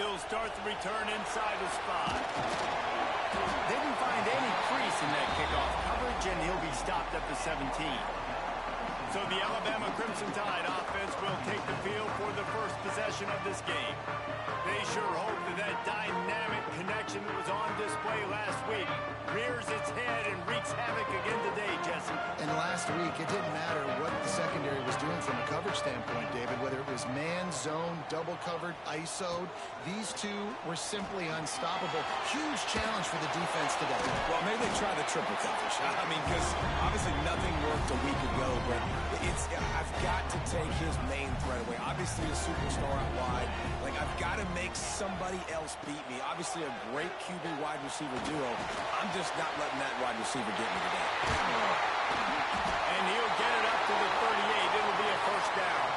He'll start the return inside the spot. They didn't find any crease in that kickoff coverage, and he'll be stopped at the 17. So the Alabama Crimson Tide offense will take the field for the first possession of this game. They sure hope that dynamic connection that was on display last week rears its head and wreaks havoc again today, Jesse. And last week, it didn't matter what the secondary was doing from a coverage standpoint, David, whether it was man, zone, double covered, ISO'd. These two were simply unstoppable. Huge challenge for the defense today. Well, maybe they try the triple coverage. I mean, because obviously nothing worked a week ago, but I've got to take his main threat away. Obviously a superstar out wide. Like, I've got to make somebody else beat me. Obviously a great QB wide receiver duo. I'm just not letting that wide receiver get me today. And he'll get it up to the 38. It'll be a first down.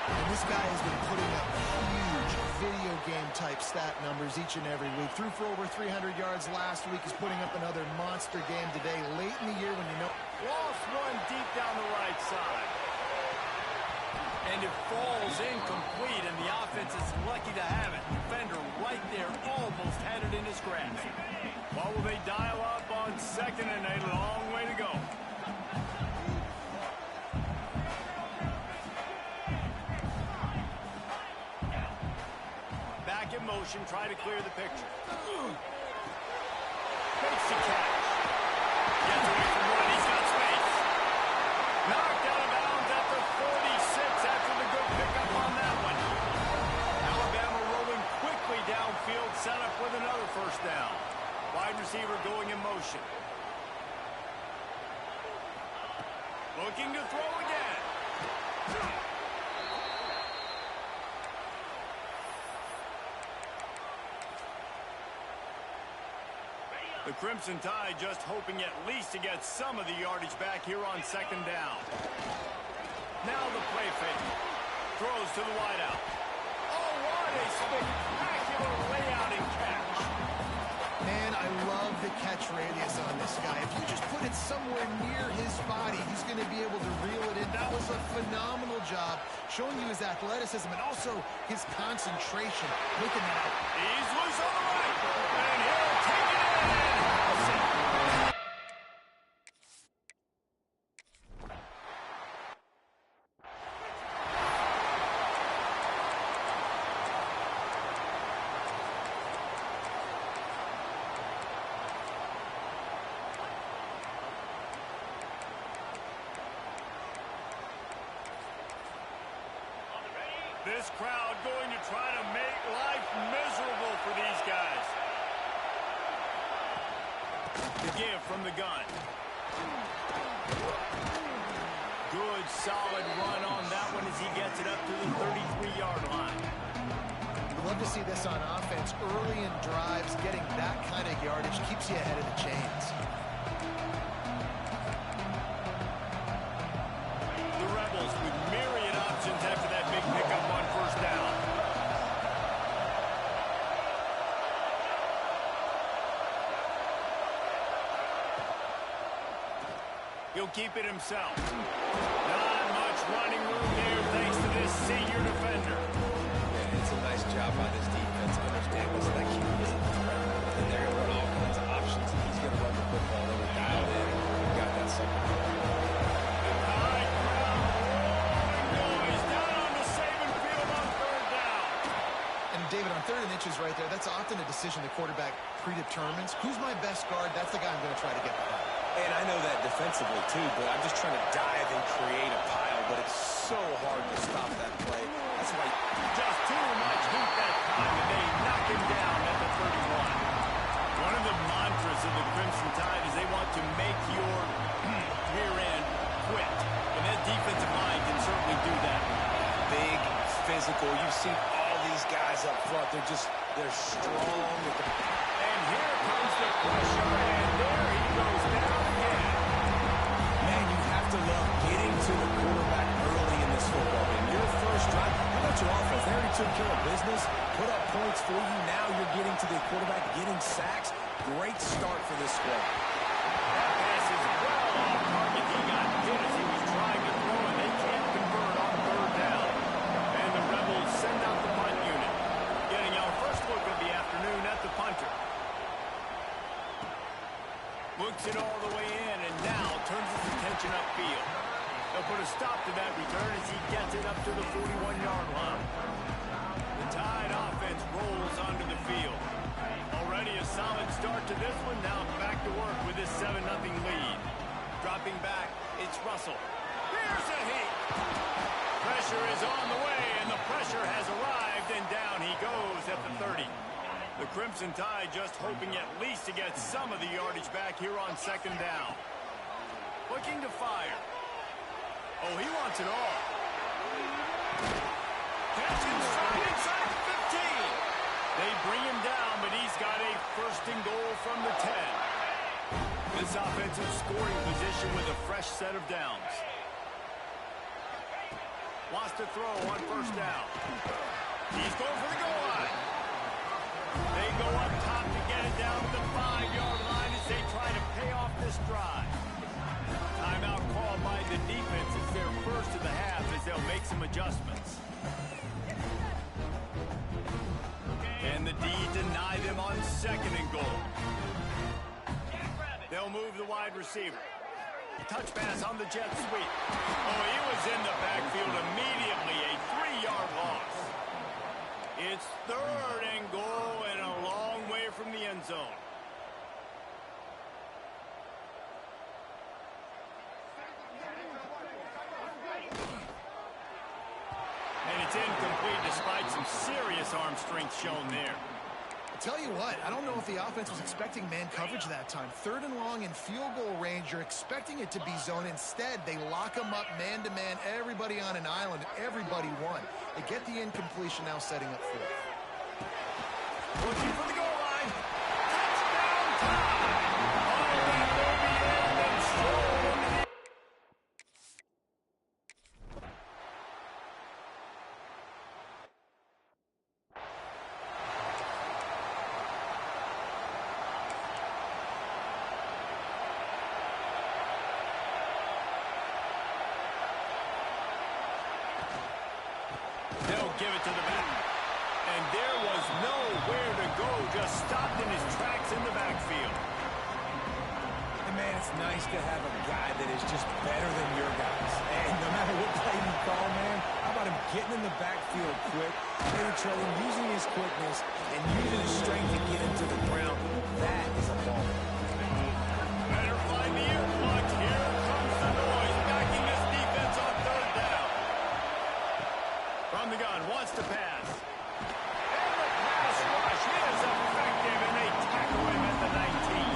And this guy has been putting up huge video game type stat numbers each and every week. Threw for over 300 yards last week. He's putting up another monster game today, late in the year when you know. Lost one deep down the right side. And it falls incomplete, and the offense is lucky to have it. Defender right there almost had it in his grasp. What will they dial up on second and a long way to go? Back in motion, try to clear the picture. Makes the catch. Gets away from one, he's got space. Knocked out of bounds at the 46 after the good pickup on that one. Alabama rolling quickly downfield, set up with another first down. Wide receiver going in motion. Looking to throw again. The Crimson Tide just hoping at least to get some of the yardage back here on second down. Now the play fake. Throws to the wideout. Oh, what a spectacular layout and catch. Man, I love the catch radius on this guy. If you just put it somewhere near his body, he's going to be able to reel it in. That was a phenomenal job, showing you his athleticism and also his concentration. Making that out. He's loose on the right, and he'll take it in. This crowd going to try to make life miserable for these guys. The give from the gun. Good, solid run on that one as he gets it up to the 33-yard line. I'd love to see this on offense. Early in drives, getting that kind of yardage keeps you ahead of the chains. The Rebels with myriad options after that big pickup on first down. He'll keep it himself. Not much running room there thanks to this senior defender. Yeah, it's a nice job by this defense. Understand what's that key is. And they're going to run all kinds of options. He's going to run the football. They were dialed in. We got that second. David, on third and inches right there, that's often a decision the quarterback predetermines. Who's my best guard? That's the guy I'm going to try to get behind. And I know that defensively, too, but I'm just trying to dive and create a pile, but it's so hard to stop that play. That's why just too much heat that time, and they knock him down at the 31. One of the mantras of the Crimson Tide is they want to make your rear end quit. And that defensive line can certainly do that. Big, physical. You've seen all these guys up front. They're strong. And here comes the pressure, and there he goes down again. Man, you have to love getting to the quarterback early in this football game. Your first drive, how about your offense? They already took care of business, put up points for you. Now you're getting to the quarterback, getting sacks. Great start for this squad. That pass is well off target. He got hit as he was trying to throw, and they can't convert on third down. And the Rebels send out the punt unit. afternoon at the punter. Looks it all the way in, and now turns his attention upfield. They'll put a stop to that return as he gets it up to the 41-yard line. The Tide offense rolls onto the field. Already a solid start to this one. Now back to work with this 7-0 lead. Dropping back, it's Russell. Here's a hit. Pressure is on the way, and the pressure has arrived, and down he goes at the 30. The Crimson Tide just hoping at least to get some of the yardage back here on second down. Looking to fire. Oh, he wants it all. Catch and strike inside the 15. They bring him down, but he's got a first and goal from the 10. This offensive scoring position with a fresh set of downs. Wants to throw on first down. He's going for the goal line. They go up top to get it down to the 5-yard line as they try to pay off this drive. Timeout called by the defense. It's their first of the half as they'll make some adjustments. And the D deny them on second and goal. They'll move the wide receiver. Touch pass on the jet sweep. Oh, he was in the backfield immediately. A 3-yard loss. It's third and goal and a long way from the end zone. And it's incomplete despite some serious arm strength shown there. I tell you what, I don't know if the offense was expecting man coverage that time. Third and long in field goal range, you're expecting it to be zone. Instead, they lock them up man-to-man, everybody on an island, everybody won. They get the incompletion now setting up fourth. Looking for the goal line. Touchdown time! Oh, that will be in and strolled into the... They'll give it to the back. And there was nowhere to go, just stopped in his tracks in the backfield. And man, it's nice to have a guy that is just better than your guys. And no matter what play you call, man, how about him getting in the backfield quick, penetrating, using his quickness, and using his strength to get into the ground. That is a ball. Better find the earplugs. Here comes the noise, backing this defense on third down. From the gun, wants to pass. And the pass rush is effective, and they tackle him at the 19.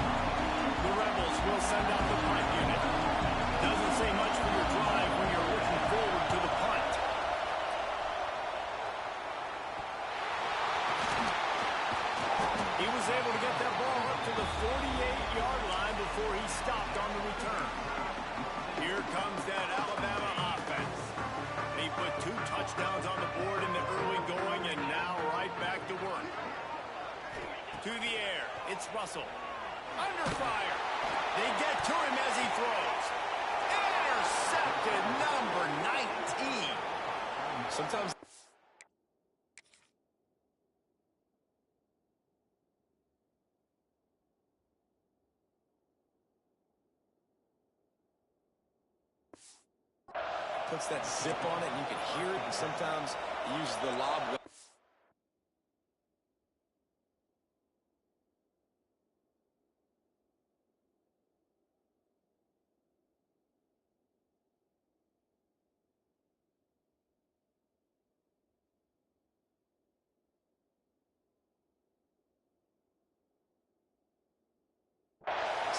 The Rebels will send out the punt unit. Doesn't say much for your drive when you're looking forward to the punt. He was able to get that ball up to the 48-yard line before he stopped on the return. Here comes that Alabama offense. They put 2 touchdowns on the board in the early going, and now right back to work. To the air, it's Russell. Under fire. They get to him as he throws. Intercepted, number 19. Sometimes... puts that zip on it, and you can hear it, and sometimes he uses the lob.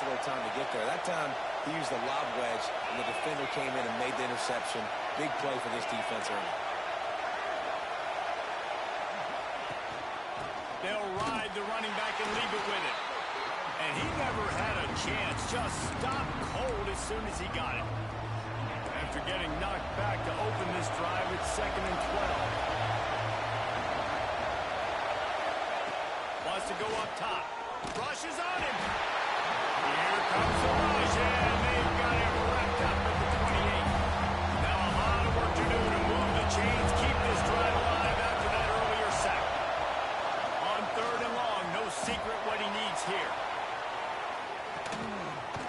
A little time to get there. That time he used the lob wedge, and the defender came in and made the interception. Big play for this defense early. They'll ride the running back and leave it with him. And he never had a chance. Just stopped cold as soon as he got it. After getting knocked back to open this drive, it's 2nd and 12. Wants to go up top. Rush is on him. Here comes the rush, and they've got him wrapped up at the 28. Now a lot of work to do to move the chains, keep this drive alive after that earlier sack. On 3rd and long, offense here.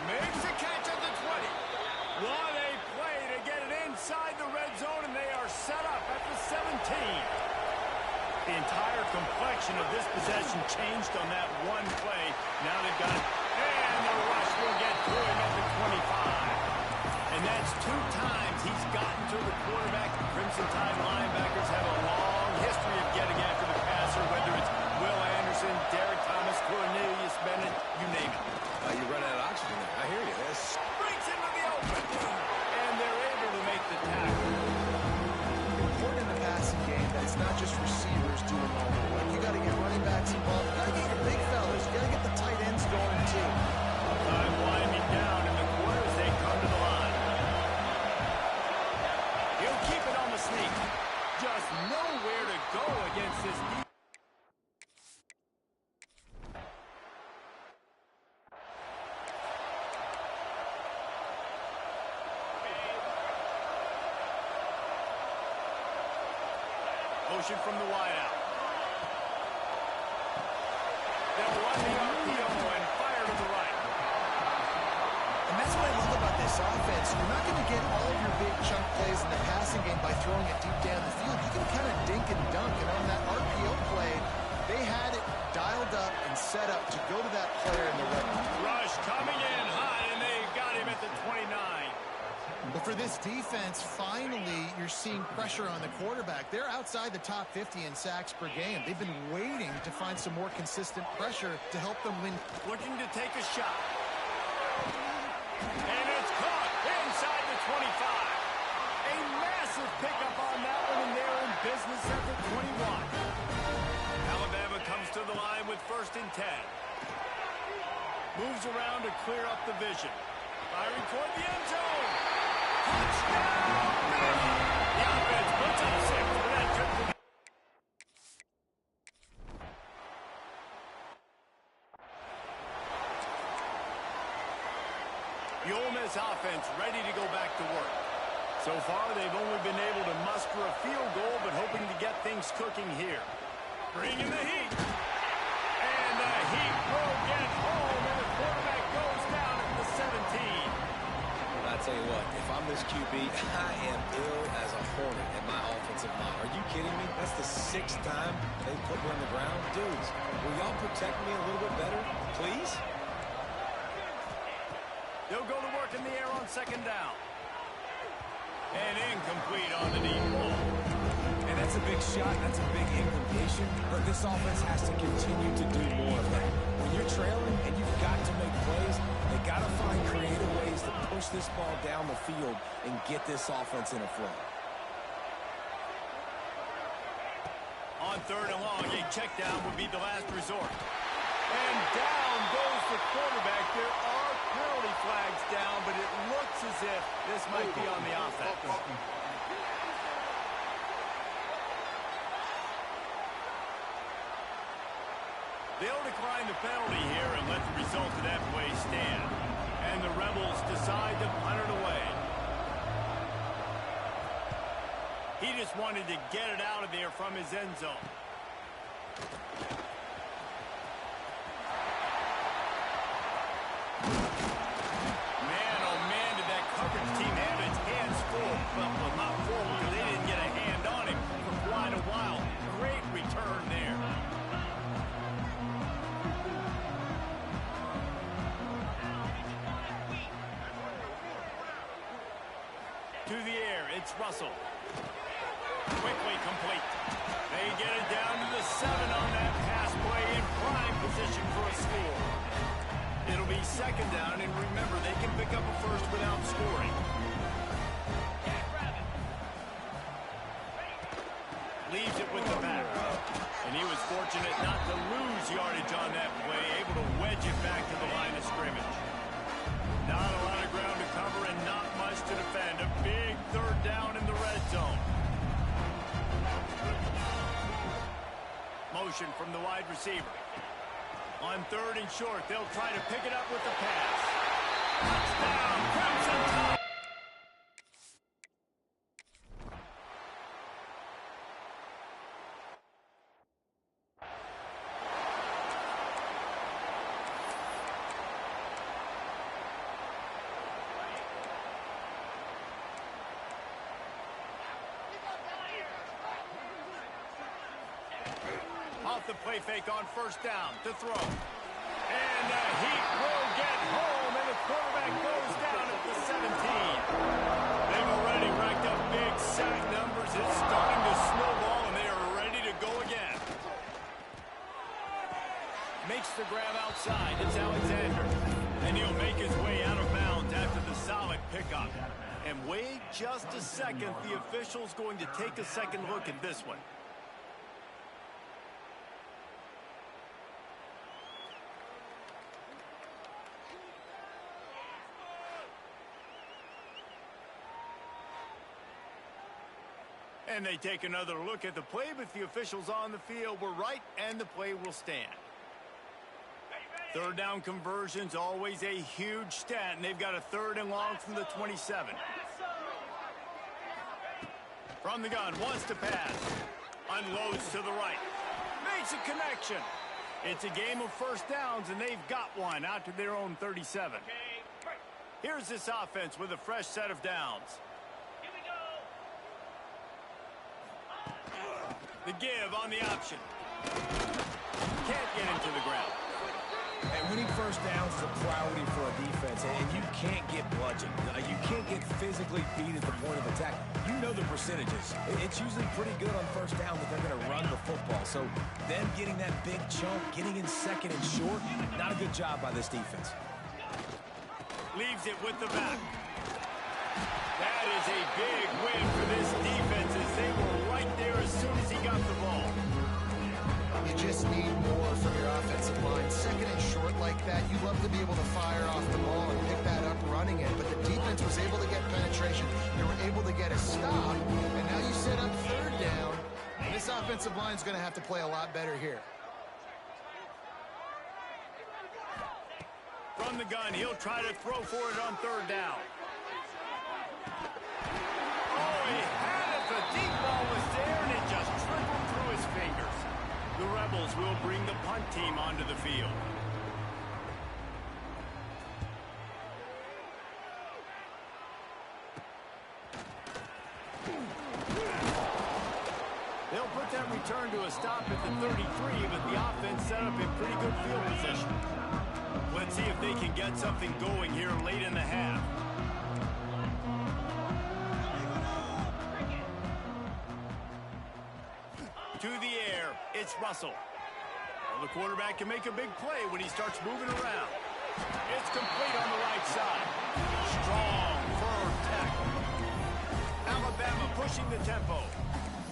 Makes a catch at the 20. What a play to get it inside the red zone, and they are set up at the 17. The entire complexion of this possession changed on that one play. Now they've got it, and the rush will get to him at the 25. And that's 2 times he's gotten to the quarterback. The Crimson Tide linebackers have a long history of getting after the passer, whether it's Will Anderson, Derek Thomas, Cornelius Bennett, you name it. You run out of oxygen there. I hear you. This Breaks into the open, and they're able to make the tackle. Important in the passing game that it's not just receivers doing all the work. You got to get running backs involved. You got to get your big fellas. You got to get the tight ends going too. Time winding down in the quarter as they come to the line. He'll keep it on the sneak. Just nowhere to go against this defense. Motion from the wideout. They'll run the RPO and fire to the right. And that's what I love about this offense. You're not going to get all of your big chunk plays in the passing game by throwing it deep down the field. You can kind of dink and dunk. And on that RPO play, they had it dialed up and set up to go to that player in the red. Rush coming in high, and they got him at the 29. But for this defense, finally, you're seeing pressure on the quarterback. They're outside the top 50 in sacks per game. They've been waiting to find some more consistent pressure to help them win. Looking to take a shot. And it's caught inside the 25. A massive pickup on that one, and they're in business at the 21. Alabama comes to the line with 1st and 10. Moves around to clear up the vision. Firing toward the end zone. Touchdown! The offense puts up 6 for that trip to the... The Ole Miss offense ready to go back to work. So far, they've only been able to muster a field goal, but hoping to get things cooking here. Bringing the heat. And the heat will get home, and the quarterback goes down at the 17. I'll tell you what, if I'm this QB, I am ill as a hornet at my offensive line. Are you kidding me? That's the 6th time they put me on the ground. Dudes, will y'all protect me a little bit better, please? They'll go to work in the air on 2nd down. And incomplete on the deep ball. And that's a big shot. That's a big incompletion. But this offense has to continue to do more of that. When you're trailing and you've got to make plays, they got to find creative ways to push this ball down the field and get this offense in a flow. On 3rd and long, a check down would be the last resort. And down goes the quarterback. There are penalty flags down, but it looks as if this might be on the offense. They'll decline the penalty here and let the result of that play stand. And the Rebels decide to punt it away. He just wanted to get it out of there from his end zone. Man, oh man, did that coverage team have its hands full. Well, not full because they didn't get a hand on him for quite a while. Great return there. To the air, it's Russell. Quickly complete. They get it down to the 7 on that pass play in prime position for a score. It'll be 2nd down, and remember, they can pick up a first without scoring. Leaves it with the back. And he was fortunate not to lose yardage on that play, able to wedge it back to the line of scrimmage. Not a lot of ground to cover and not much to defend. A big 3rd down in the red zone. Motion from the wide receiver. On 3rd and short, they'll try to pick it up with the pass. Touchdown, Crimson Tide. the play fake on first down to throw. And the Heat will get home, and the quarterback goes down at the 17. They've already racked up big sack numbers. It's starting to snowball, and they are ready to go again. Makes the grab outside. It's Alexander. And he'll make his way out of bounds after the solid pickup. And wait just a second. The official's going to take a second look at this one. And they take another look at the play, but the officials on the field were right, and the play will stand. Third down conversions, always a huge stat, and they've got a 3rd and long from the 27. From the gun, wants to pass. Unloads to the right. Makes a connection. It's a game of first downs, and they've got one out to their own 37. Here's this offense with a fresh set of downs. The give on the option. Can't get into the ground. And winning first downs is a priority for a defense, and you can't get bludgeoned. You can't get physically beat at the point of attack. You know the percentages. It's usually pretty good on first down that they're going to run the football. So them getting that big chunk, getting in second and short, not a good job by this defense. Leaves it with the back. That is a big win for this defense as they were right there as soon as he got the ball. You just need more from your offensive line. Second and short like that, you love to be able to fire off the ball and pick that up running it. But the defense was able to get penetration. They were able to get a stop. And now you set up 3rd down. And this offensive line is going to have to play a lot better here. From the gun, he'll try to throw for it on 3rd down. Oh, he had it. The deep ball was there, and it just trickled through his fingers. The Rebels will bring the punt team onto the field. They'll put that return to a stop at the 33, but the offense set up in pretty good field position. Let's see if they can get something going here late in the half. To the air, it's Russell. Well, the quarterback can make a big play when he starts moving around. It's complete on the right side. Strong, firm tackle. Alabama pushing the tempo.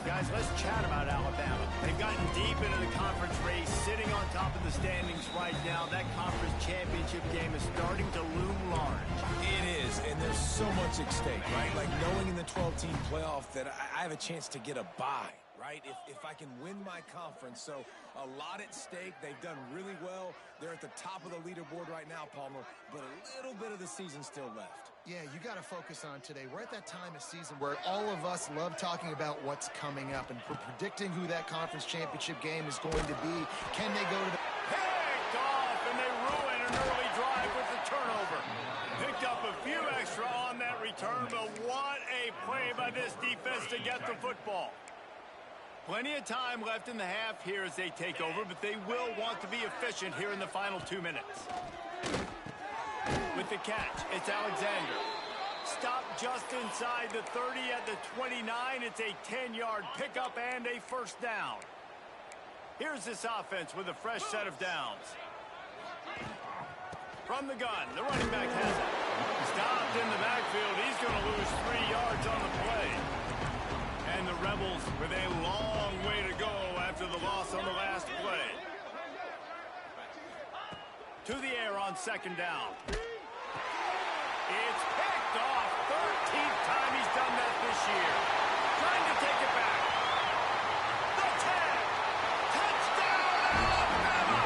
Guys, let's chat about Alabama. They've gotten deep into the conference race, sitting on top of the standings right now. That conference championship game is starting to loom large. It is, and there's so much at stake, right? Like knowing in the 12-team playoff that I have a chance to get a bye. Right? If I can win my conference. So a lot at stake. They've done really well. They're at the top of the leaderboard right now, Palmer, but a little bit of the season still left. Yeah, you got to focus on today. We're at that time of season where all of us love talking about what's coming up and predicting who that conference championship game is going to be. Can they go to the... Picked off, and they ruin an early drive with the turnover. Picked up a few extra on that return, but what a play by this defense to get the football. Plenty of time left in the half here as they take over, but they will want to be efficient here in the final 2 minutes. With the catch, it's Alexander. Stopped just inside the 30 at the 29. It's a 10-yard pickup and a first down. Here's this offense with a fresh set of downs. From the gun, the running back has it. Stopped in the backfield. He's going to lose 3 yards on the play. And the Rebels with a long way to go after the loss on the last play. To the air on 2nd down. It's picked off. 13th time he's done that this year. Trying to take it back. The 10. Touchdown, Alabama!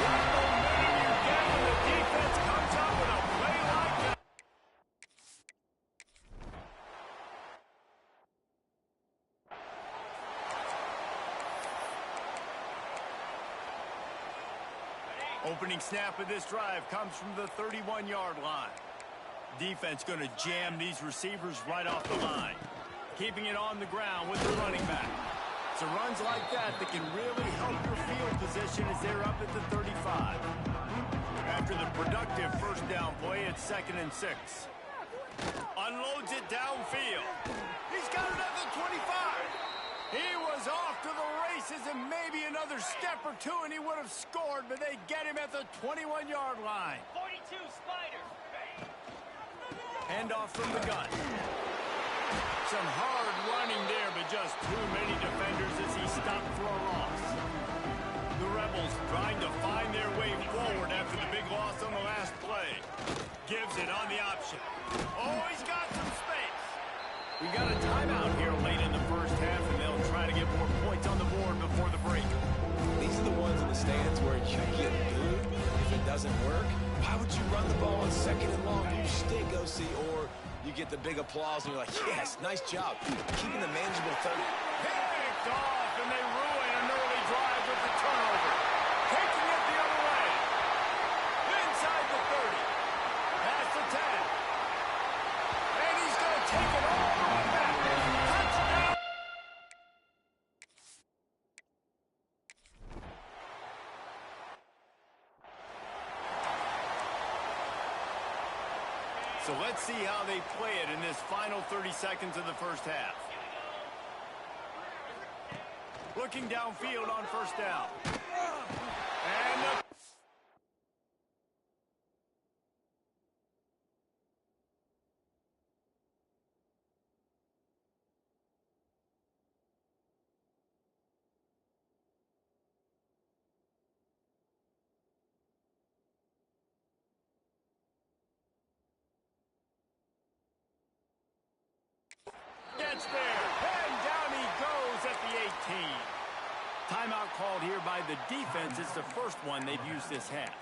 What momentum you get when the defense comes out with a play like that. Opening snap of this drive comes from the 31-yard line. Defense going to jam these receivers right off the line. Keeping it on the ground with the running back. So runs like that can really help your field position as they're up at the 35. After the productive first down play, it's 2nd and 6. Unloads it downfield. He's got it at the 25. He was off to the races and maybe another step or two and he would have scored, but they get him at the 21-yard line. 42 Spiders. Handoff from the gun. Some hard running there, but just too many defenders as he stopped for a loss. The Rebels trying to find their way forward after the big loss on the last play. Gives it on the option. Oh, he's got some space. We got a timeout here late in the first half, and they'll try to get more points on the board before the break. These are the ones in the stands where you get booed if it doesn't work. Why would you run the ball on 2nd and long? You stink, OC, or you get the big applause and you're like, yes, nice job. Keeping the manageable 30. Picked off, and they ruin an early drive with the turnover. Taking it the other way. Inside the 30. Past the 10. And he's going to take it all the way back. Touchdown. So let's see how they play it in this final 30 seconds of the first half. Looking downfield on first down. And the gets there, and down he goes at the 18. Timeout called here by the defense. It's the first one they've used this half.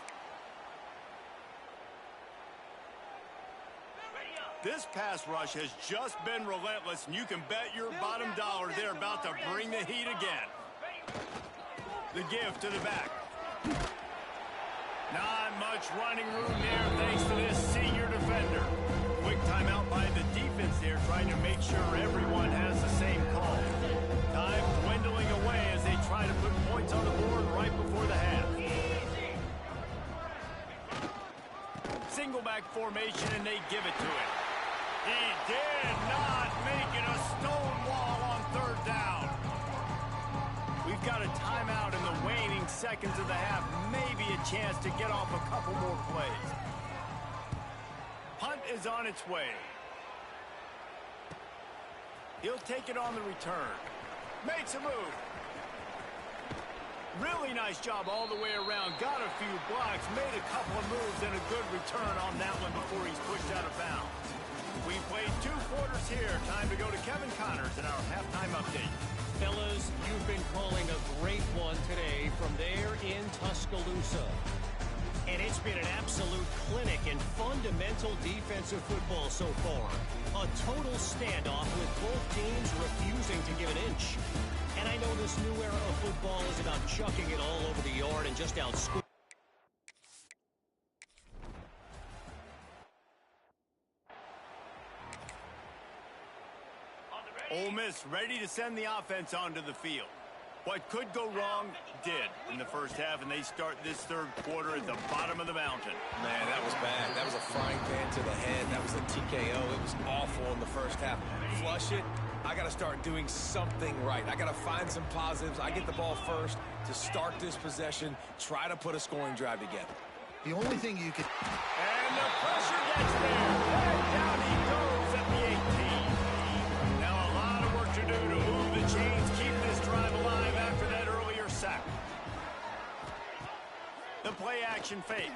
This pass rush has just been relentless, and you can bet your bottom dollar they're about to bring the heat again. The give to the back. Not much running room there thanks to this senior defender. Quick timeout by the defense there, trying to make sure everyone has the same call. Time dwindling away as they try to put points on the board right before the half. Single back formation, and they give it to him. He did not make it a stone wall on 3rd down. We've got a timeout in the waning seconds of the half. Maybe a chance to get off a couple more plays. Punt is on its way. He'll take it on the return. Makes a move. Really nice job all the way around. Got a few blocks, made a couple of moves, and a good return on that one before he's pushed out of bounds. We played 2 quarters here. Time to go to Kevin Connors in our halftime update. Fellas, you've been calling a great one today from there in Tuscaloosa. And it's been an absolute clinic in fundamental defensive football so far. A total standoff with both teams refusing to give an inch. And I know this new era of football is about chucking it all over the yard and just outscoring. Ole Miss ready to send the offense onto the field. What could go wrong did in the first half, and they start this 3rd quarter at the bottom of the mountain. Man, that was bad. That was a frying pan to the head. That was a TKO. It was awful in the first half. Flush it. I got to start doing something right. I got to find some positives. I get the ball first to start this possession, try to put a scoring drive together. The only thing you could... And the pressure gets there. And down he goes at the 18. Now a lot of work to do to move the chains, keep this drive alive after that earlier sack. The play action fake.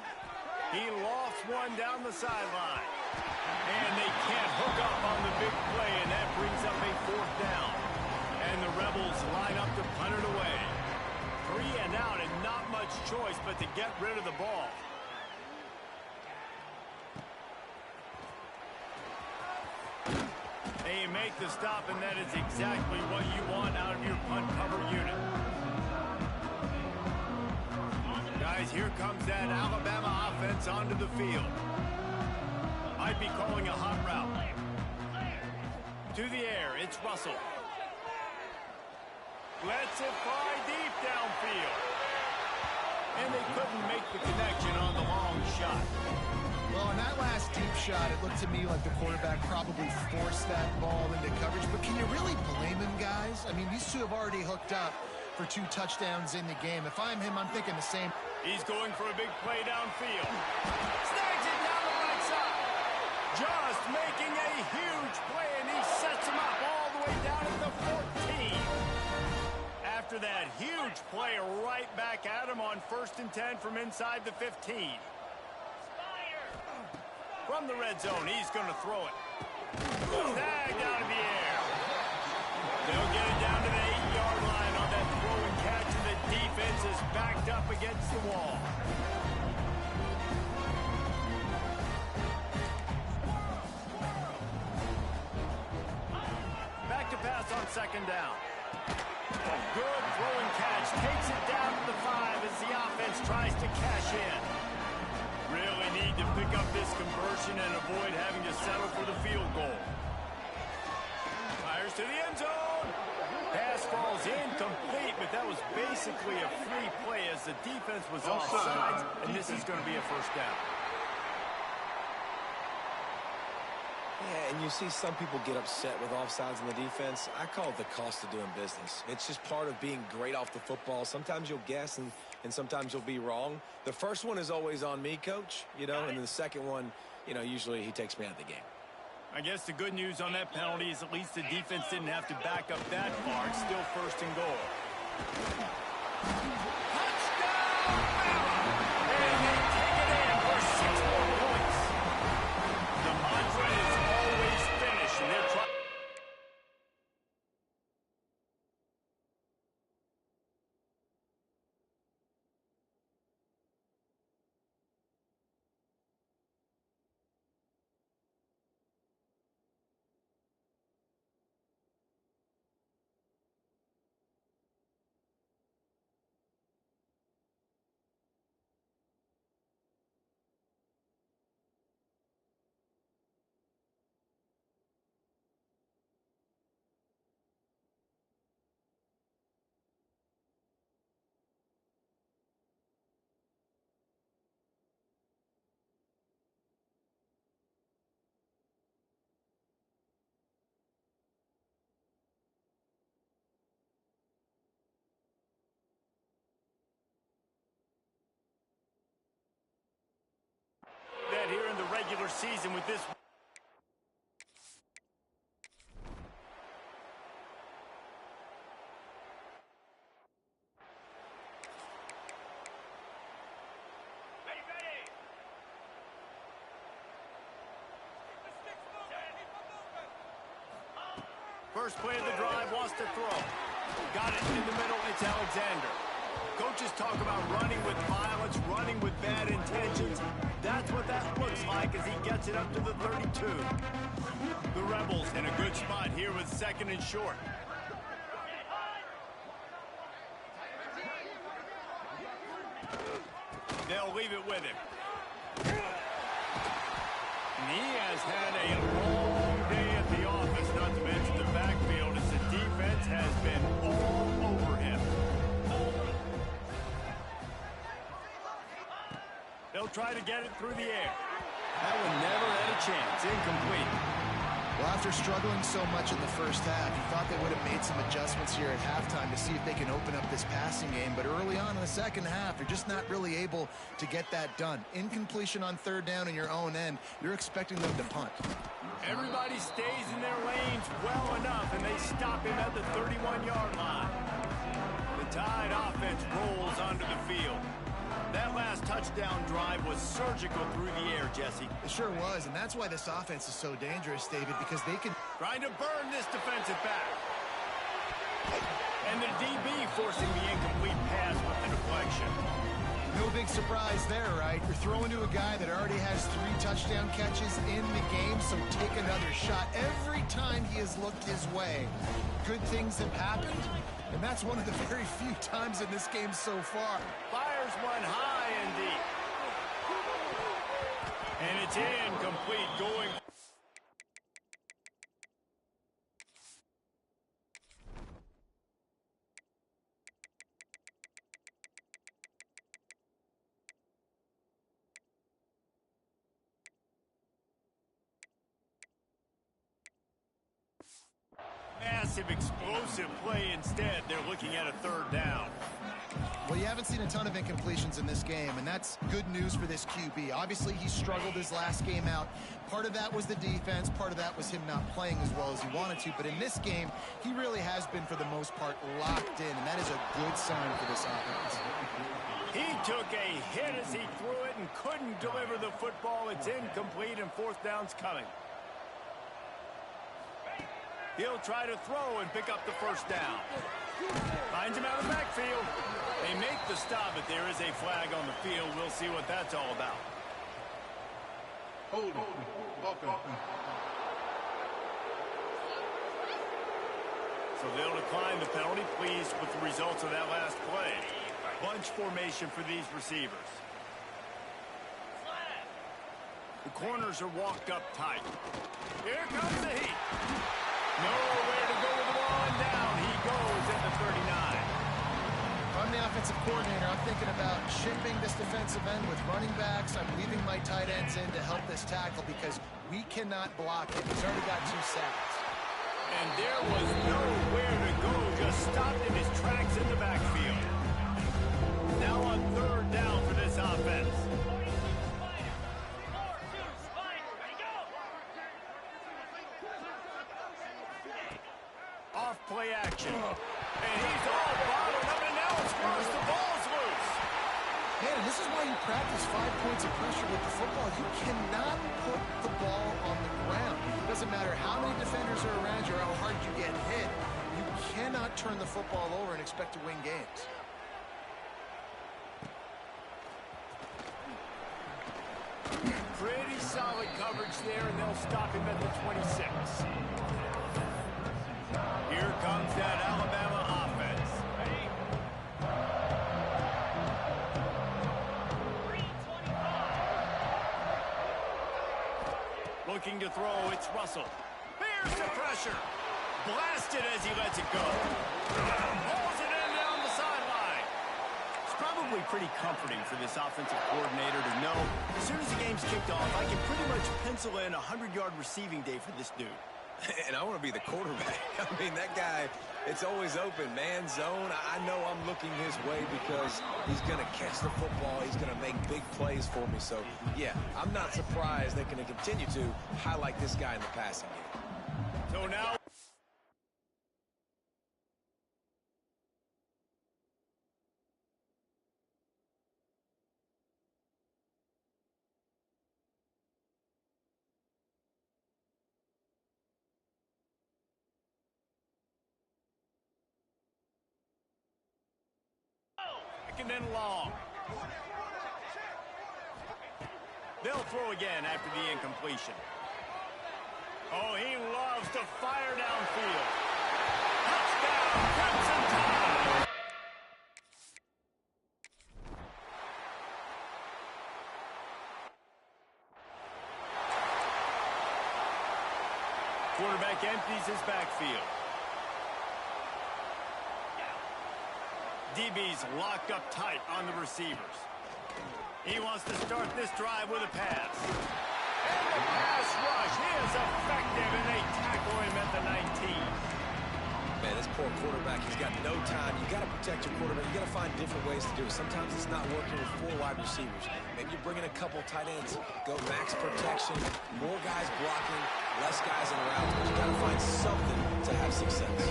He lofts one down the sideline. And they can't hook up on the big play, and that brings up a 4th down. And the Rebels line up to punt it away. 3 and out, and not much choice but to get rid of the ball. They make the stop, and that is exactly what you want out of your punt cover unit. Guys, here comes that Alabama offense onto the field. Might be calling a hot route. To the air, it's Russell. Lets it fly deep downfield. And they couldn't make the connection on the long shot. Well, in that last deep shot, it looked to me like the quarterback probably forced that ball into coverage. But can you really blame him, guys? I mean, these two have already hooked up for 2 touchdowns in the game. If I'm him, I'm thinking the same. He's going for a big play downfield. Snags it down the right side. Just making a huge play, and he sets him up all the way down at the 14. After that huge play, right back at him on 1st and 10 from inside the 15. From the red zone, he's going to throw it. Snagged out of the air. They'll get it down to the 8-yard line on that throw and catch, and the defense is backed up against the wall. Back to pass on 2nd down. Good throw and catch. Takes it down to the 5 as the offense tries to cash in. Really need to pick up this conversion and avoid having to settle for the field goal. Fires to the end zone. Pass falls incomplete, but that was basically a free play as the defense was offsides, and this is going to be a 1st down. Yeah, and you see some people get upset with offsides in the defense. I call it the cost of doing business. It's just part of being great off the football. Sometimes you'll guess, and sometimes you'll be wrong. The first one is always on me, Coach, and then the second one, usually he takes me out of the game. I guess the good news on that penalty is at least the defense didn't have to back up that far. It's still 1st and goal. Touchdown, Bama! And they take it in for 6 more points. The mantra is always finish, and they're trying. That here in the regular season with this. First play of the drive, wants to throw. Got it in the middle, it's Alexander. Coaches talk about running with violence, running with bad intentions. That's what that looks like as he gets it up to the 32. The Rebels in a good spot here with 2nd and short. They'll leave it with him. And he has had a long day at the office, not to mention the backfield, as the defense has been all over him. They'll try to get it through the air. That one never had a chance. Incomplete. Well, after struggling so much in the first half, you thought they would have made some adjustments here at halftime to see if they can open up this passing game. But early on in the second half, they're just not really able to get that done. Incompletion on 3rd down in your own end, you're expecting them to punt. Everybody stays in their lanes well enough, and they stop him at the 31-yard line. The Tide offense rolls onto the field. That last touchdown drive was surgical through the air, Jesse. It sure was, and that's why this offense is so dangerous, David, because they can... Trying to burn this defensive back. And the DB forcing the incomplete pass with the deflection. No big surprise there, right? You're throwing to a guy that already has 3 touchdown catches in the game, so take another shot. Every time he has looked his way, good things have happened, and that's one of the very few times in this game so far. Fires one high and deep. And it's incomplete, going... massive explosive play instead. They're looking at a third down. Well, you haven't seen a ton of incompletions in this game, and that's good news for this QB. Obviously, he struggled his last game out. Part of that was the defense. Part of that was him not playing as well as he wanted to. But in this game, he really has been, for the most part, locked in, and that is a good sign for this offense. He took a hit as he threw it and couldn't deliver the football. It's incomplete, and fourth down's coming. He'll try to throw and pick up the first down. Finds him out of the backfield. They make the stop, but there is a flag on the field. We'll see what that's all about. Hold on. So they'll decline the penalty, pleased with the results of that last play. Bunch formation for these receivers. The corners are walked up tight. Here comes the heat. Nowhere to go with the ball, and down he goes at the 39. If I'm the offensive coordinator, I'm thinking about shipping this defensive end with running backs. I'm leaving my tight ends in to help this tackle because we cannot block him. He's already got 2 sacks. And there was nowhere to go, just stopped in his tracks in the backfield. Now on third down for this offense. Off play action. And he's all bottled up, and now it's worse. The ball's loose. Man, this is why you practice 5 points of pressure with the football. You cannot put the ball on the ground. It doesn't matter how many defenders are around you or how hard you get hit. You cannot turn the football over and expect to win games. Pretty solid coverage there, and they'll stop him at the 26. Here comes that Alabama offense. Looking to throw, it's Russell. Here's the pressure. Blasted as he lets it go. Pulls it in down the sideline. It's probably pretty comforting for this offensive coordinator to know as soon as the game's kicked off, I can pretty much pencil in a 100-yard receiving day for this dude. And I want to be the quarterback. I mean, that guy, it's always open, man, zone. I know I'm looking his way because he's going to catch the football. He's going to make big plays for me. So, yeah, I'm not surprised they're going to continue to highlight this guy in the passing game. So now... second and long. They'll throw again after the incompletion. Oh, he loves to fire downfield. Touchdown, Crimson Tide! Quarterback empties his backfield. DB's locked up tight on the receivers. He wants to start this drive with a pass. And the pass rush is effective, and they tackle him at the 19. Man, this poor quarterback, he's got no time. You got to protect your quarterback. You got to find different ways to do it. Sometimes it's not working with 4 wide receivers. Maybe you bring in a couple tight ends. Go max protection, more guys blocking, less guys in the route. But you got to find something to have success.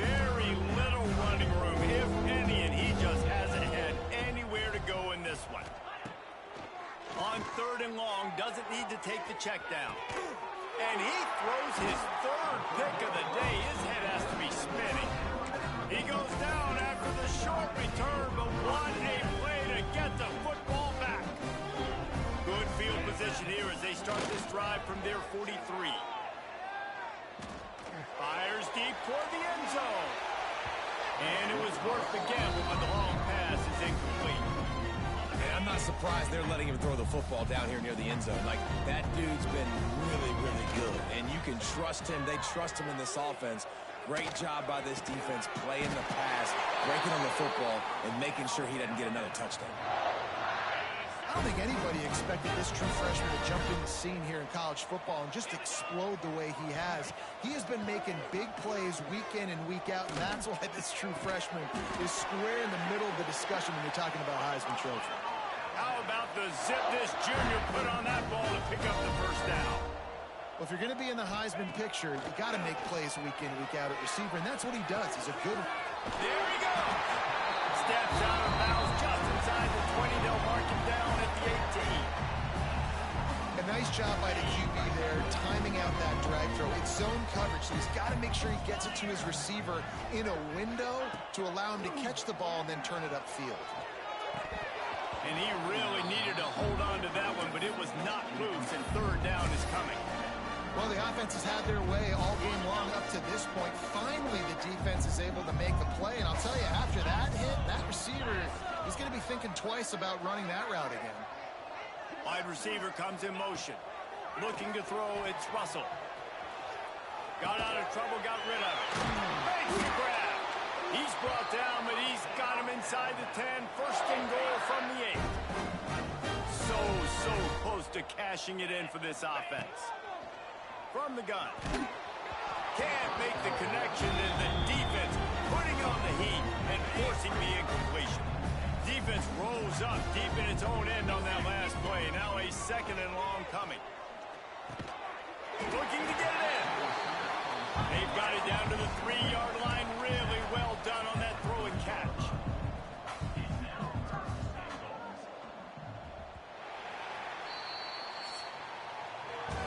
Very little running room, if any, and he just hasn't had anywhere to go in this one. On third and long, doesn't need to take the check down. And he throws his third pick of the day. His head has to be spinning. He goes down after the short return, but what a play to get the football back. Good field position here as they start this drive from their 43. Fires deep toward the end zone. And it was worth the gamble, but the long pass is incomplete. And I'm not surprised they're letting him throw the football down here near the end zone. Like, that dude's been really, really good. And you can trust him. They trust him in this offense. Great job by this defense playing the pass, breaking on the football, and making sure he doesn't get another touchdown. I don't think anybody expected this true freshman to jump in the scene here in college football and just explode the way he has. He has been making big plays week in and week out, and that's why this true freshman is square in the middle of the discussion when you're talking about Heisman Trophy. How about the zip this junior put on that ball to pick up the first down? Well, if you're going to be in the Heisman picture, you got to make plays week in, week out at receiver, and that's what he does. He's a good... There he goes. Steps out of bounds just inside the 20. They'll mark him down at the 18. A nice job by the QB there, timing out that drag throw. It's zone coverage, so he's got to make sure he gets it to his receiver in a window to allow him to catch the ball and then turn it upfield. And he really needed to hold on to that one, but it was not loose, and third down is coming. Well, the offense has had their way all game long up to this point. Finally, the defense is able to make the play. And I'll tell you, after that hit, that receiver is going to be thinking twice about running that route again. Wide receiver comes in motion. Looking to throw, it's Russell. Got out of trouble, got rid of it. Makes the grab. He's brought down, but he's got him inside the 10. First and goal from the 8. So close to cashing it in for this offense. From the gun. Can't make the connection, and the defense putting on the heat and forcing the incompletion. Defense rolls up deep in its own end on that last play. Now a second and long coming. Looking to get it in. They've got it down to the 3-yard line. Really well done on that throw and catch.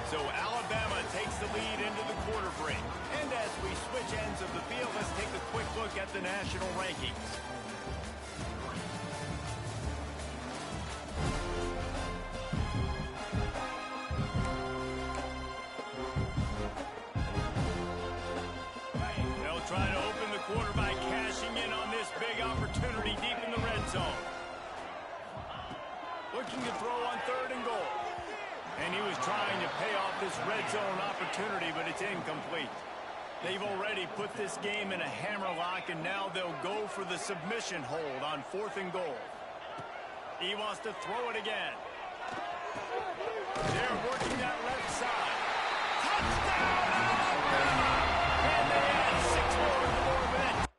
So Alabama takes the lead into the quarter break. And as we switch ends of the field, let's take a quick look at the national rankings. They'll try to open the quarter by cashing in on this big opportunity deep in the red zone. Looking to throw on third and goal. And he was trying to pay off this red zone opportunity, but it's incomplete. They've already put this game in a hammerlock, and now they'll go for the submission hold on fourth and goal. He wants to throw it again. They're working that left side. Touchdown, Alabama! And they add 6 more in the more minutes.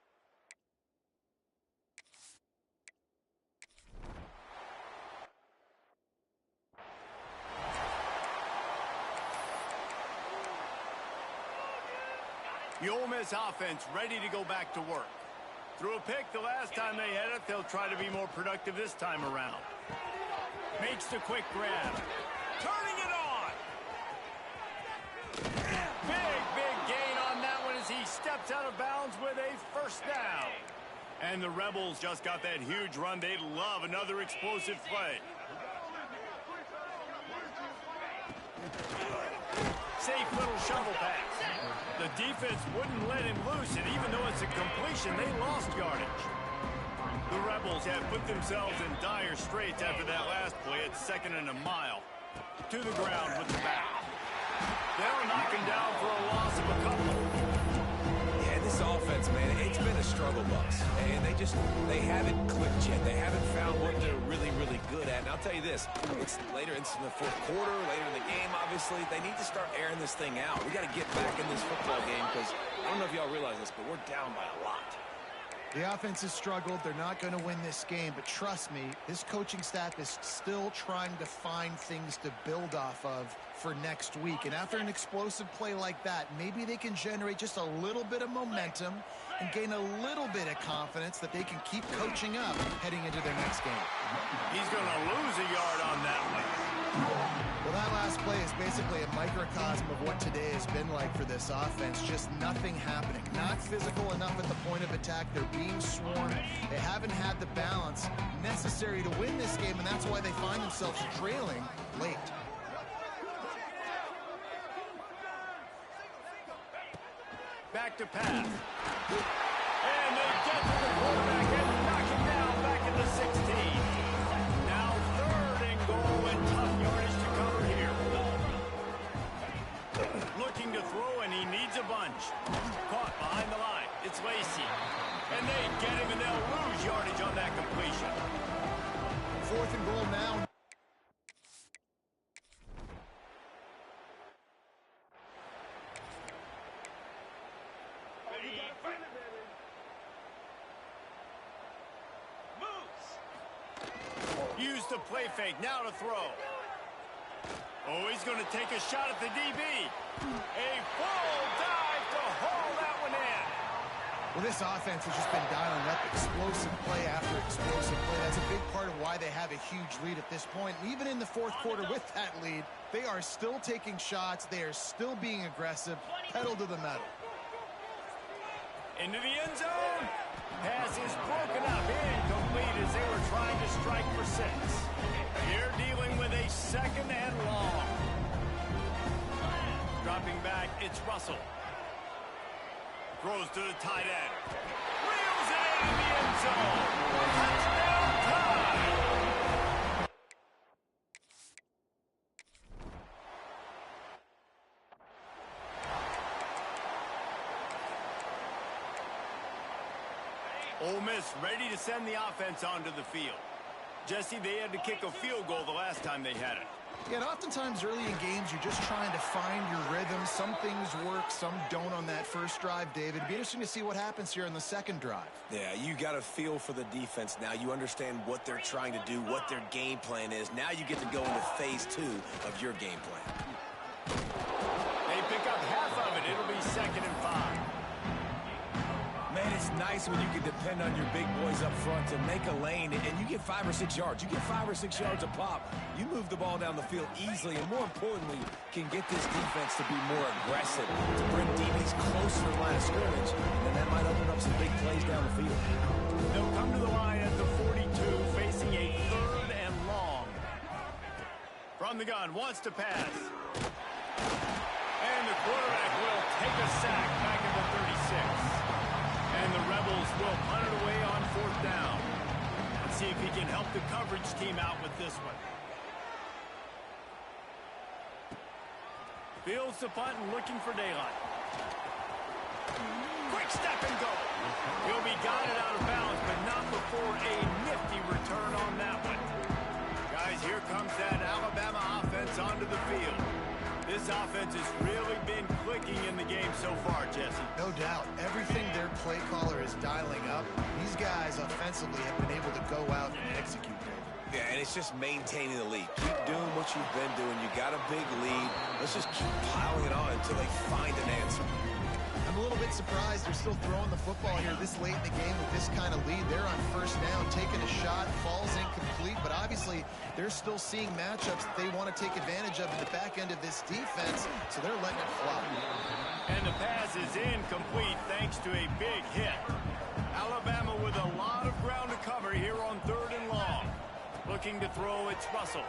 The Ole Miss offense ready to go back to work. Threw a pick the last time they had it. They'll try to be more productive this time around. Makes the quick grab. Turning it on. Big gain on that one as he steps out of bounds with a first down. And the Rebels just got that huge run. They love another explosive play. Safe little shovel pass. The defense wouldn't let him loose, and even though it's a completion, they lost yardage. The Rebels have put themselves in dire straits after that last play at 2nd and a mile. To the ground with the back. They'll knock him down for a loss of a couple. Yeah, this offense, man, it's been a struggle bus. And they haven't clicked yet. They haven't found what they're really good at. And I'll tell you this, it's later in the fourth quarter, later in the game, obviously. They need to start airing this thing out. We got to get back in this football game because I don't know if y'all realize this, but we're down by a lot. The offense has struggled. They're not going to win this game, but trust me, this coaching staff is still trying to find things to build off of for next week. And after an explosive play like that, maybe they can generate just a little bit of momentum and gain a little bit of confidence that they can keep coaching up heading into their next game. He's going to lose a yard on that one. Well, that last play is basically a microcosm of what today has been like for this offense. Just nothing happening. Not physical enough at the point of attack. They're being swarmed. They haven't had the balance necessary to win this game, and that's why they find themselves trailing late. Back to pass. And they get to the quarterback and knock him down back at the 16. Now 3rd and goal and tough yardage to cover here. Looking to throw, and he needs a bunch. Caught behind the line. It's Lacey. And they get him, and they'll lose yardage on that completion. 4th and goal now. the play fake. Now to throw. Oh, he's going to take a shot at the DB. A full dive to haul that one in. Well, this offense has just been dialing up explosive play after explosive play. That's a big part of why they have a huge lead at this point. And even in the fourth quarter with that lead, they are still taking shots. They are still being aggressive. Pedal to the metal. Into the end zone. Pass is broken up. Incomplete as they were trying to strike for 6. Here dealing with a 2nd and long. Dropping back, it's Russell. Throws to the tight end. Reels it in the end zone. Touchdown time. Ole Miss ready to send the offense onto the field. Jesse, they had to kick a field goal the last time they had it. Yeah, and oftentimes early in games, you're just trying to find your rhythm. Some things work, some don't on that first drive, David. It'd be interesting to see what happens here in the second drive. Yeah, you got a feel for the defense now. You understand what they're trying to do, what their game plan is. Now you get to go into phase 2 of your game plan. They pick up half of it. It'll be 2nd and 5. Man, it's nice when you can depend on your big boys up front to make a lane, and you get 5 or 6 yards. You get 5 or 6 yards a pop. You move the ball down the field easily, and more importantly, can get this defense to be more aggressive, to bring DBs closer to the line of scrimmage, and that might open up some big plays down the field. They'll come to the line at the 42, facing a 3rd and long. From the gun, wants to pass. And the quarterback will take a sack back at the 36. And the Rebels will punt it away on 4th down. Let's see if he can help the coverage team out with this one. Fields the punt and looking for daylight. Quick step and go. He'll be guided out of bounds, but not before a nifty return on that one. Guys, here comes that Alabama offense onto the field. This offense has really been clicking in the game so far, Jesse. No doubt. Everything their play caller is dialing up, these guys offensively have been able to go out and execute, David. Yeah, and it's just maintaining the lead. Keep doing what you've been doing. You got a big lead. Let's just keep piling it on until they find an answer. I'm a little bit surprised they're still throwing the football here this late in the game with this kind of lead. They're on 1st down, taking a shot, falls incomplete, but obviously they're still seeing matchups that they want to take advantage of in the back end of this defense, so they're letting it fly. And the pass is incomplete thanks to a big hit. Alabama with a lot of ground to cover here on 3rd and long. Looking to throw, it's Russell.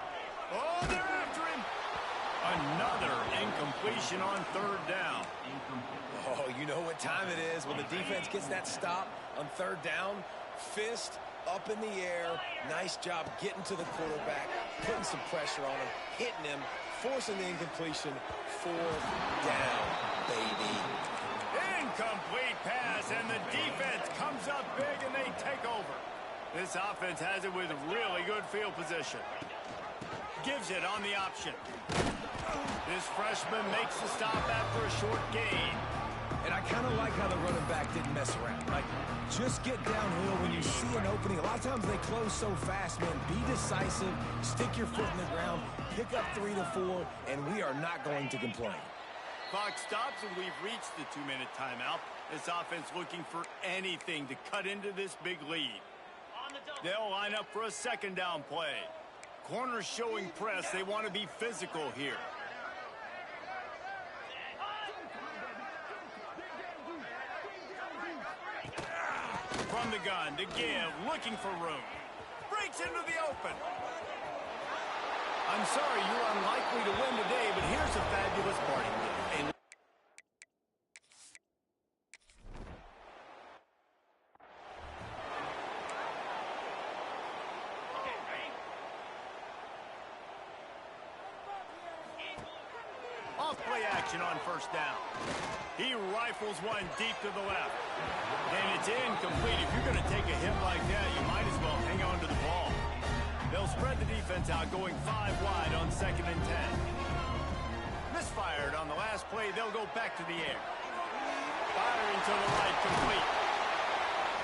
Oh, they're after him. Another incompletion on 3rd down. Oh, you know what time it is when the defense gets that stop on 3rd down. Fist up in the air. Nice job getting to the quarterback, putting some pressure on him, hitting him, forcing the incompletion. 4th down, baby. Incomplete pass, and the defense comes up big, and they take over. This offense has it with really good field position. Gives it on the option. This freshman makes the stop after a short gain. And I kind of like how the running back didn't mess around. Like, just get downhill when you see an opening. A lot of times they close so fast, man. Be decisive, stick your foot in the ground, pick up 3 to 4, and we are not going to complain. Clock stops, and we've reached the 2-minute timeout. This offense looking for anything to cut into this big lead. They'll line up for a 2nd down play. Corners showing press. They want to be physical here. From the gun to give, looking for room. Breaks into the open. I'm sorry, you're unlikely to win today, but here's a fabulous party gift. Off-play action on 1st down. He rifles one deep to the left. And it's incomplete. If you're going to take a hit like that, you might as well hang on to the ball. They'll spread the defense out, going 5 wide on 2nd and 10. Misfired on the last play. They'll go back to the air. Firing to the right, complete.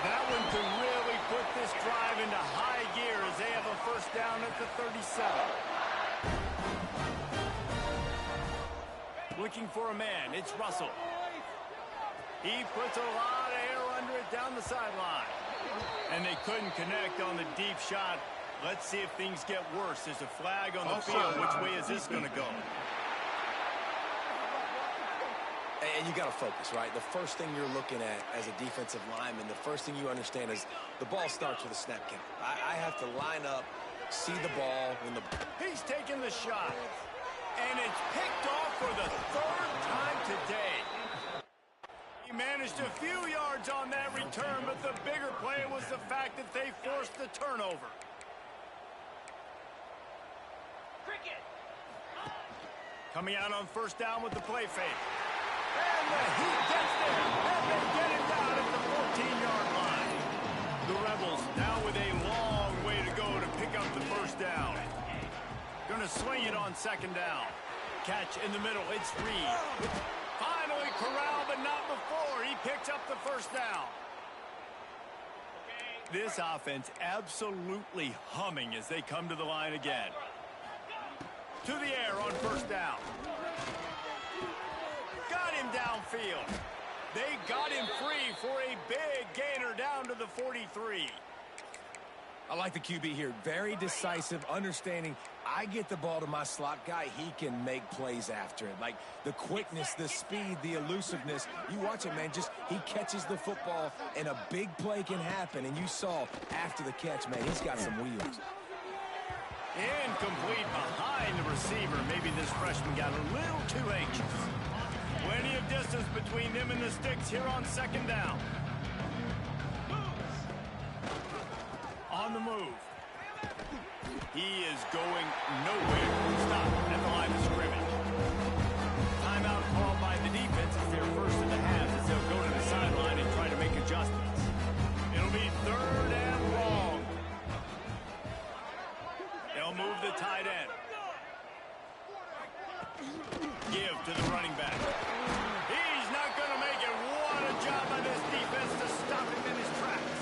That one could really put this drive into high gear as they have a first down at the 37. Looking for a man. It's Russell. He puts a lot of air under it down the sideline. And they couldn't connect on the deep shot. Let's see if things get worse. There's a flag on the field. Which way is this going to go? And you got to focus, right? The first thing you're looking at as a defensive lineman, the first thing you understand is the ball starts with a snap count. I have to line up, see the ball. He's taking the shot. And it's picked off for the third time today. He managed a few yards on that return, but the bigger play was the fact that they forced the turnover. Coming out on first down with the play fake. And he gets there, and they get it down at the 14-yard line. The Rebels now with a long way to go to pick up the first down. Going to swing it on second down. Catch in the middle. It's Reed. Finally corralled, but not before. He picks up the first down. This offense absolutely humming as they come to the line again. To the air on first down. Got him downfield. They got him free for a big gainer down to the 43. I like the QB here. Very decisive, understanding I get the ball to my slot guy, he can make plays after it. Like the quickness, the speed, the elusiveness. You watch it, man, just he catches the football and a big play can happen. And you saw after the catch, man, he's got some wheels. Incomplete behind the receiver. Maybe this freshman got a little too anxious. Plenty of distance between them and the sticks here on second down. On the move. He is going nowhere. Stop at the line of scrimmage. Timeout called by the defense as their first of the half as they'll go to the sideline and try to make adjustments. It'll be third and long. They'll move the tight end. Give to the running back. He's not going to make it. What a job by this defense to stop him in his tracks.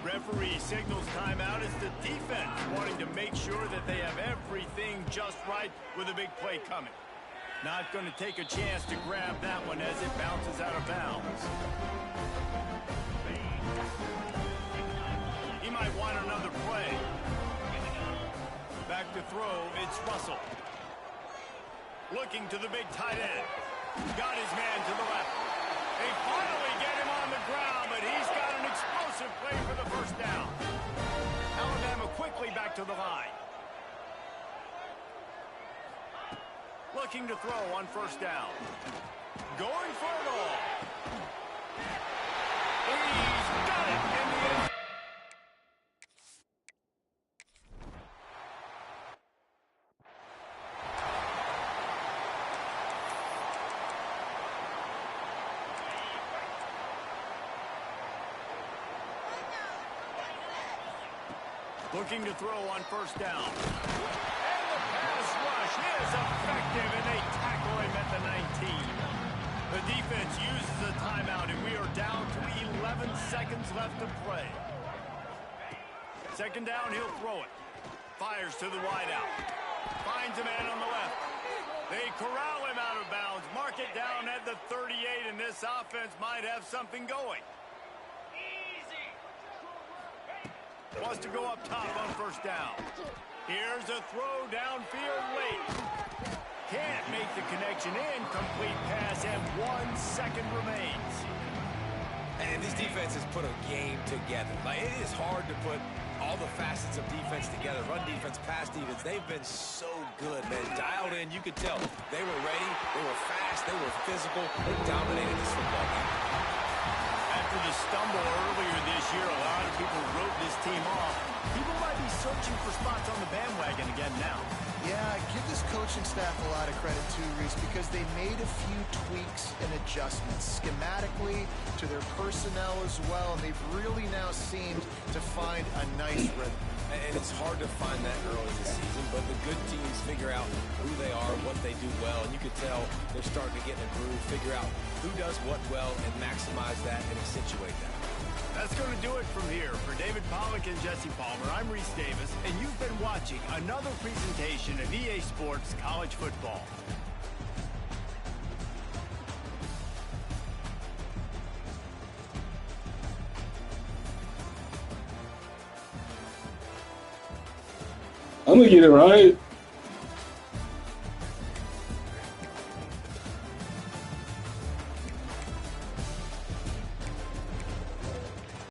Referee signals timeout as the defense wanting to make sure that they have everything just right with a big play coming. Not going to take a chance to grab that one as it bounces out of bounds. He might want another play. Back to throw, it's Russell. Looking to the big tight end. Got his man to the left. They finally get him on the ground, but he's got an explosive play for the first down. Alabama quickly back to the line. Looking to throw on first down. Going for it all. He's got it in the end. Looking to throw on first down. And the pass rush is effective, and they tackle him at the 19. The defense uses a timeout, and we are down to 11 seconds left to play. Second down, he'll throw it. Fires to the wideout. Finds a man on the left. They corral him out of bounds. Mark it down at the 38, and this offense might have something going. Wants to go up top on first down. Here's a throw downfield late. Can't make the connection. Incomplete pass, and 1 second remains. And this defense has put a game together. Like, it is hard to put all the facets of defense together. Run defense, pass defense. They've been so good, man. Dialed in, you could tell. They were ready, they were fast, they were physical. They dominated this football game. After the stumble earlier this year, a lot of people wrote this team off. People might be searching for spots on the bandwagon again now. Yeah, give this coaching staff a lot of credit too, Reese, because they made a few tweaks and adjustments schematically to their personnel as well, and they've really now seemed to find a nice rhythm. And it's hard to find that early this season, but the good teams figure out who they are, what they do well, and you could tell they're starting to get in a groove, figure out who does what well, and maximize that and accentuate that. That's going to do it from here. For David Pollack and Jesse Palmer, I'm Reese Davis, and you've been watching another presentation of EA Sports College Football. I'm gonna get it right.